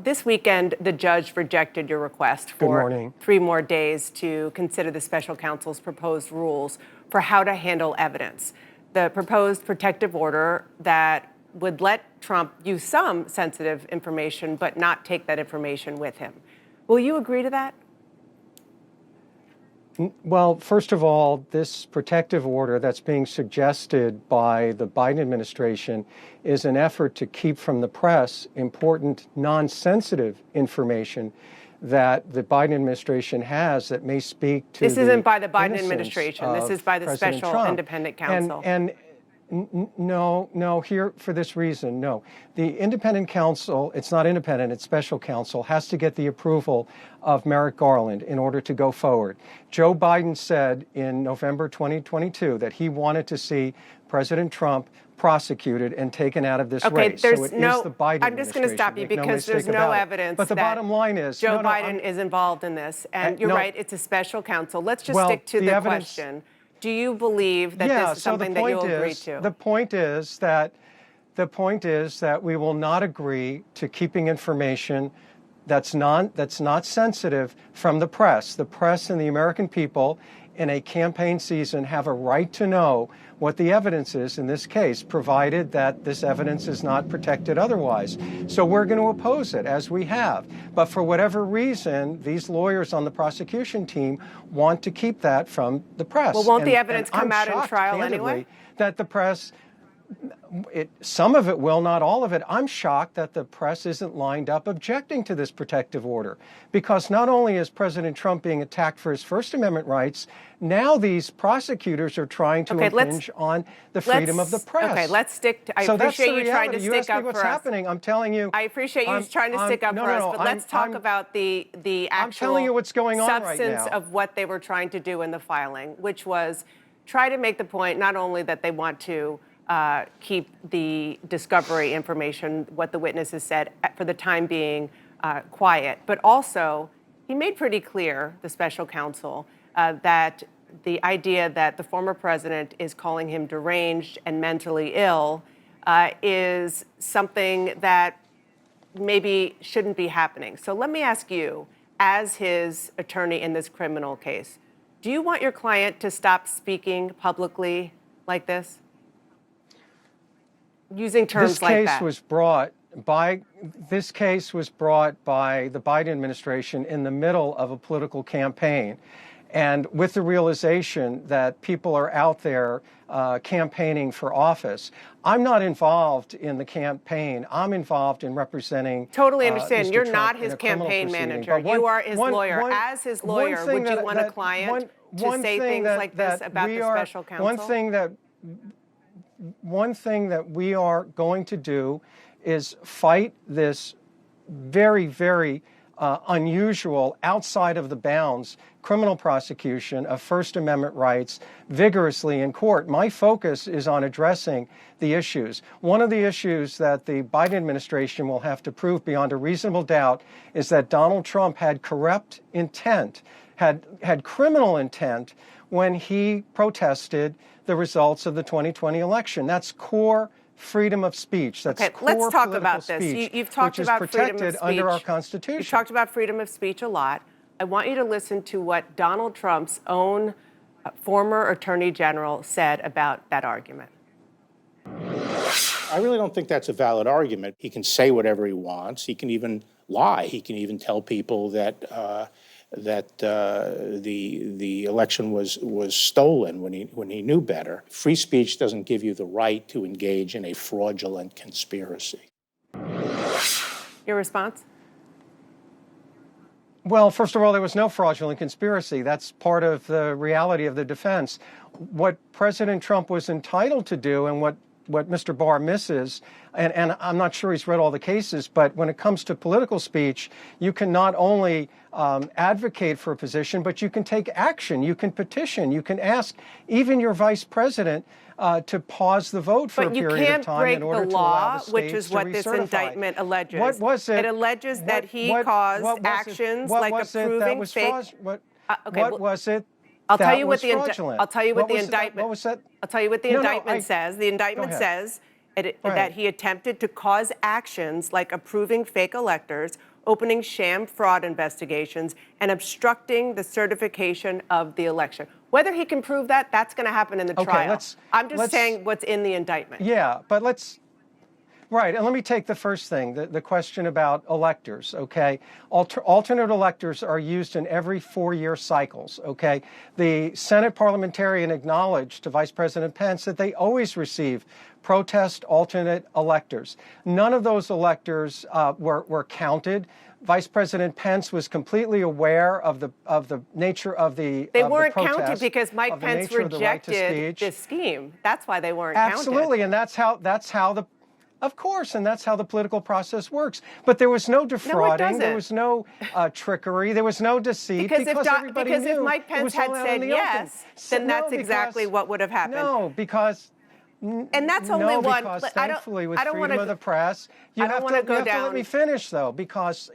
This weekend, the judge rejected your request for 3 more days to consider the special counsel's proposed rules for how to handle evidence. The proposed protective order that would let Trump use some sensitive information but not take that information with him. Will you agree to that? Well, first of all, this protective order that's being suggested by the Biden administration is an effort to keep from the press important non-sensitive information that the Biden administration has that may speak to This isn't by the Biden administration. This is by the President special Trump. independent counsel. No, here for this reason, no. The independent counsel, it's not independent, it's special counsel, has to get the approval of Merrick Garland in order to go forward. Joe Biden said in November 2022 that he wanted to see President Trump prosecuted and taken out of this race. There's so it no, is the Biden I'm just going to stop you because there's no evidence but the that bottom line is, Joe Biden is involved in this. And you're right, it's a special counsel. Let's just stick to the question. Do you believe that this is something that you'll agree to? The point is that we will not agree to keeping information that's not sensitive from the press. The press and the American people in a campaign season have a right to know what the evidence is in this case, provided that this evidence is not protected otherwise. So we're going to oppose it, as we have. But for whatever reason, these lawyers on the prosecution team want to keep that from the press. Well, won't the evidence come out in trial anyway? That the press, some of it will, not all of it. I'm shocked that the press isn't lined up objecting to this protective order, because not only is President Trump being attacked for his First Amendment rights, now these prosecutors are trying to impinge on the freedom of the press. Okay, let's stick to, I appreciate you trying to stick up for us. Happening. I'm telling you. I appreciate you trying to stick up for us, but let's talk about the actual I'm telling you what's going on right now. Substance of what they were trying to do in the filing, which was try to make the point not only that they want to keep the discovery information, what the witnesses said, for the time being quiet. But also, he made pretty clear, the special counsel, that the idea that the former president is calling him deranged and mentally ill is something that maybe shouldn't be happening. So let me ask you, as his attorney in this criminal case, do you want your client to stop speaking publicly like this? Using terms like that. This case was brought by the Biden administration in the middle of a political campaign, and with the realization that people are out there campaigning for office. I'm not involved in the campaign. I'm involved in representing. Totally understand. Mr. You're Trump not his campaign manager. You are his lawyer. As his lawyer, would you want a client to say things like this about the special counsel? One thing that we are going to do is fight this very, very unusual, outside of the bounds, criminal prosecution of First Amendment rights vigorously in court. My focus is on addressing the issues. One of the issues that the Biden administration will have to prove beyond a reasonable doubt is that Donald Trump had corrupt intent, had criminal intent when he protested the results of the 2020 election. That's core freedom of speech. That's core let's talk about this. You've talked about freedom of speech under our Constitution. You've talked about freedom of speech a lot. I want you to listen to what Donald Trump's own former Attorney General said about that argument. I really don't think that's a valid argument. He can say whatever he wants. He can even lie. He can even tell people that the election was stolen when he knew better. Free speech doesn't give you the right to engage in a fraudulent conspiracy. Your response? Well, first of all, there was no fraudulent conspiracy. That's part of the reality of the defense. What President Trump was entitled to do, and what Mr. Barr misses, and I'm not sure he's read all the cases, but when it comes to political speech, you can not only advocate for a position, but you can take action, you can petition, you can ask even your vice president to pause the vote for a period of time in order to allow the states to recertify. But you can't break the law, which is what this indictment alleges. What was it? It alleges that he caused actions like approving fake. What was it? I'll tell you what the indictment says. The indictment says that he attempted to cause actions like approving fake electors opening sham fraud investigations, and obstructing the certification of the election. Whether he can prove that, that's going to happen in the trial. I'm just saying what's in the indictment. Yeah, but right, and let me take the first thing, the question about electors, okay? Alternate electors are used in every 4-year cycles, okay? The Senate parliamentarian acknowledged to Vice President Pence that they always receive protest alternate electors. None of those electors were counted. Vice President Pence was completely aware of the nature of the They of weren't the protest, counted because Mike of the Pence nature of the right to rejected speech. this scheme. That's why they weren't Absolutely, counted. and that's how the of course, and that's how the political process works. But there was no defrauding, there was no trickery, there was no deceit Because everybody knew if Mike it Pence was had all out said in the yes, open. then that's exactly what would have happened. No, because and that's only one. because I thankfully with don't freedom wanna, of the press, you I don't have wanna to go down. let me finish though, because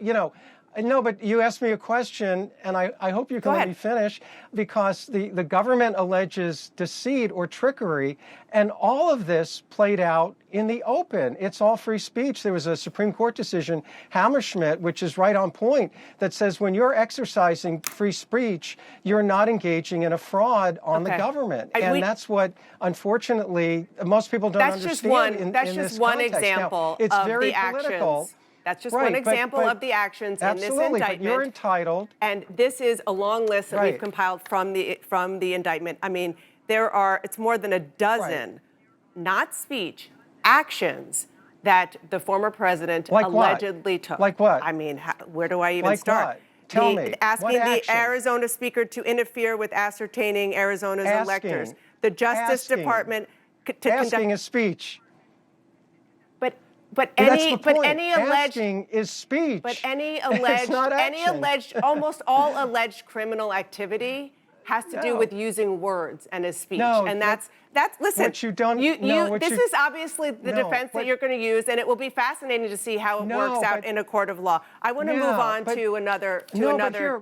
no, but you asked me a question, and I hope you can let me finish, because the government alleges deceit or trickery, and all of this played out in the open. It's all free speech. There was a Supreme Court decision, Hammerschmidt, which is right on point, that says when you're exercising free speech, you're not engaging in a fraud on the government. And that's what, unfortunately, most people don't understand That's in just this one context. example Now, it's of very the political. actions. That's just one example of the actions in this Absolutely, indictment. but you're entitled. And this is a long list that we've compiled from the indictment. I mean, it's more than a dozen, not speech, actions that the former president allegedly took. Like what? I mean, where do I even start? What? Tell me. Asking what the Arizona speaker to interfere with ascertaining Arizona's electors. The Justice Department to conduct a speech. But any alleged asking is speech. But any alleged almost all alleged criminal activity has to do with using words and as speech. No, and that's listen. What you don't this is obviously the defense that you're going to use, and it will be fascinating to see how it works out in a court of law. I want to move on to another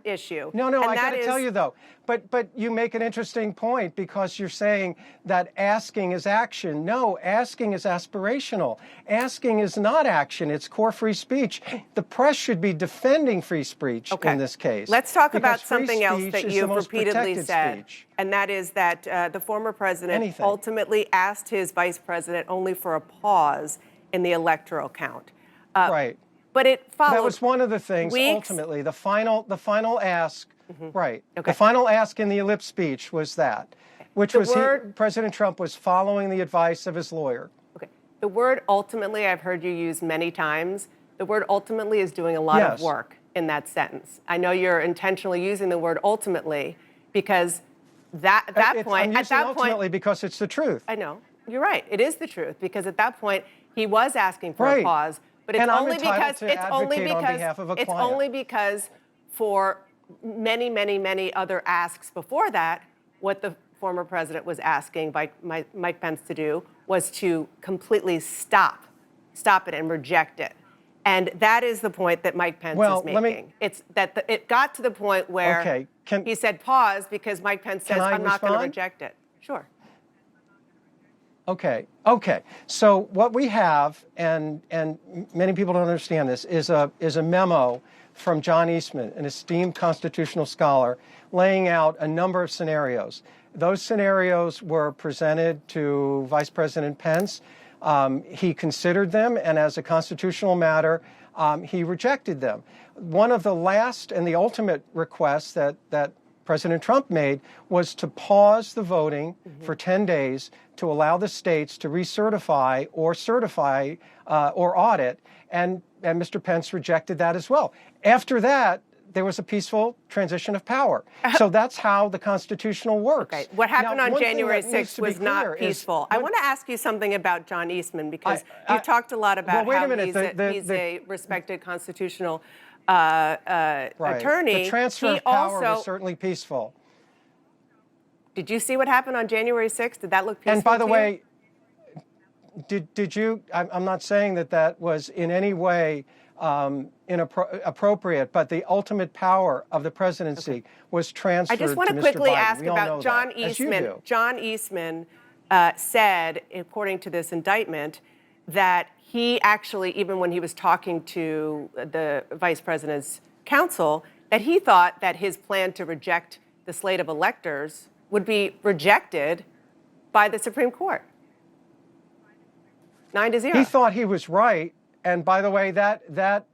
issue. No, I got to tell you though. But you make an interesting point, because you're saying that asking is action. No, asking is aspirational. Asking is not action. It's core free speech. The press should be defending free speech in this case. Let's talk about something else that you've repeatedly said, and that is that the former president ultimately asked his vice president only for a pause in the electoral count. Right. But it followed. That was one of the things. Ultimately, the final ask. Right. Okay. The final ask in the ellipse speech was that, which President Trump was following the advice of his lawyer. Okay. The word ultimately, I've heard you use many times. The word ultimately is doing a lot of work in that sentence. I know you're intentionally using the word ultimately because at that point, ultimately because it's the truth. I know. You're right. It is the truth, because at that point he was asking for a pause, but it's only because for many other asks before that, what the former president was asking Mike Pence to do was to completely stop it and reject it. And that is the point that Mike Pence is making. It's that it got to the point where he said pause because Mike Pence says, I'm not going to reject it. Sure. Okay. So what we have, and many people don't understand this, is a memo from John Eastman, an esteemed constitutional scholar, laying out a number of scenarios. Those scenarios were presented to Vice President Pence. He considered them, and as a constitutional matter, he rejected them. One of the last and the ultimate requests that President Trump made was to pause the voting for 10 days to allow the states to recertify or certify or audit, and Mr. Pence rejected that as well. After that, there was a peaceful transition of power. So that's how the constitutional works. Okay. What happened on January 6th was not peaceful. I want to ask you something about John Eastman, because you've talked a lot about how he's a respected constitutional attorney. The transfer of power was certainly peaceful. Did you see what happened on January 6th? Did that look peaceful? And by the way, did you? I'm not saying that was in any way inappropriate, but the ultimate power of the presidency was transferred to Mr. Biden. I just want to quickly ask about John Eastman. John Eastman said, according to this indictment, that he actually, even when he was talking to the vice president's counsel, that he thought that his plan to reject the slate of electors would be rejected by the Supreme Court. 9-0. He thought he was right. And by the way, that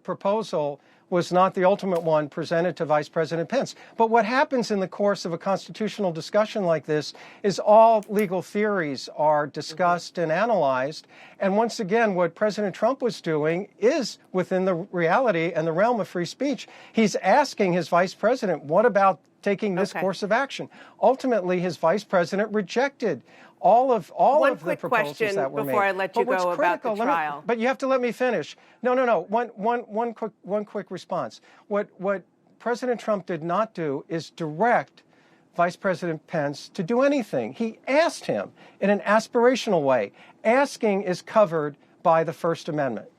proposal was not the ultimate one presented to Vice President Pence. But what happens in the course of a constitutional discussion like this is all legal theories are discussed and analyzed. And once again, what President Trump was doing is within the reality and the realm of free speech. He's asking his vice president, what about taking this course of action? Ultimately, his vice president rejected all of the proposals that were made. One quick question before I let you go about the trial. But you have to let me finish. No. One quick response. What President Trump did not do is direct Vice President Pence to do anything. He asked him in an aspirational way. Asking is covered by the First Amendment.